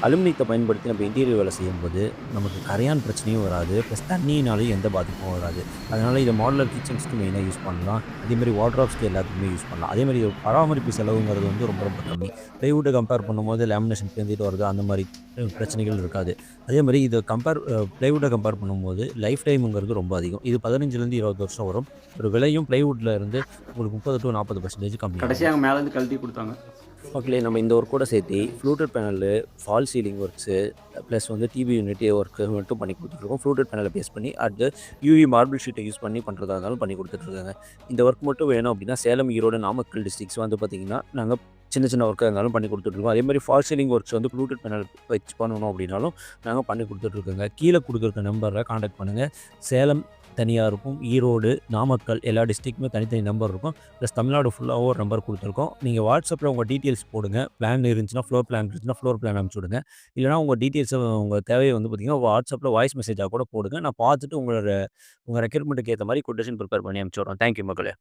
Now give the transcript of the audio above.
அலுமினியத்த பயன்படுத்தி நம்ம இன்டீரியர் வேலை செய்யும்போது, நமக்கு கரையான் பிரச்சனையும் வராது. ப்ளஸ் தண்ணியினாலயும் எந்த பாதிப்பும் வராது. அதனால இத மாடுலர் கிச்சன்ஸ்க்கு மெயினா யூஸ் பண்ணலாம். அதேமாரி வார்ட்ரோப்ஸ்க்கு எல்லாத்துக்குமே யூஸ் பண்ணலாம். அதேமாரி பராமரிப்பு செலவுங்கிறது வந்து ரொம்ப ரொம்ப கம்மி. பிளைவுட்ட கம்பேர் பண்ணும்போது லேமினேஷன் பேந்துட்டு வருது அந்த மாரி பிரச்சனைகள் இருக்காது. அதேமாரி இத பிளைவுட்ட கம்பேர் பண்ணும்போது லைஃப் டைம்ங்கிறது ரொம்ப அதிகம். இது 15லருந்து 20 வருஷம் வரும். ஒரு விலையும் பிளைவுட்ல இருந்து உங்களுக்கு 30 டூ 40% கடைசியா கம்மியாகும். அங்க மேலேருந்து கழட்டி குடுத்தாங்க. மக்களே நம்ம இந்த ஒர்க்கோட சேர்த்தி fluted panel, fall ceiling works, plus வந்து டிவி யூனிட் ஒர்க்கு மட்டும் பண்ணி குடுத்துட்டுருக்கோம். ஃப்ளூட்டட் பேனல பேஸ் பண்ணி அடுத்து யூவி மார்பிள் ஷீட்ட யூஸ் பண்ணி பண்றதா இருந்தாலும் பண்ணி குடுத்துட்டுருக்கோங்க. இந்த ஒர்க் மட்டும் வேணும் அப்டின்னா, சேலம், ஈரோடு, நாமக்கல் டிஸ்ட்ரிக்ட்ஸ் வந்து பார்த்தீங்கன்னா, நாங்க சின்ன சின்ன ஒர்க்கா இருந்தாலும் பண்ணி குடுத்துட்டுருக்கோம். அதேமாரி ஃபால் சீலிங் ஒர்க்ஸ் வந்து ஃப்ளூட்டட் பேனல் வச்சு பண்ணணும் அப்டின்னாலும், நாங்க பண்ணி குடுத்துட்டுருக்கோங்க. கீழ குடுத்துருக்க நம்பர்ல கான்டாக்ட் பண்ணுங்க. சேலம் தனியா இருக்கும். ஈரோடு, நாமக்கல் எல்லா டிஸ்ட்ரிக்ட்டுமே தனித்தனி நம்பர் இருக்கும். ப்ளஸ் தமிழ்நாடு ஃபுல்லாவும் ஒரு நம்பர் குடுத்துருக்கோம். நீங்க WhatsAppல உங்க டீட்டெயில்ஸ் போடுங்க. பிளான் இருந்துச்சுன்னா, ஃப்ளோர் பிளான் இருந்துச்சுன்னா, ஃப்ளோர் பிளான் அனுப்பிச்சு விடுங்க. இல்லன்னா உங்க டீட்டெயில்ஸ உங்க தேவைய வந்து பார்த்தீங்கன்னா, WhatsAppல வாய்ஸ் மெசேஜா கூட போடுங்க. நான் பார்த்துட்டு உங்க ரெக்யர்மென்ட்க்கு ஏத்த மாரி கொட்டேஷன் ப்ரிப்பேர் பண்ணி அனுப்பிச்சு விடுறோம். தேங்க் யூ மக்களே.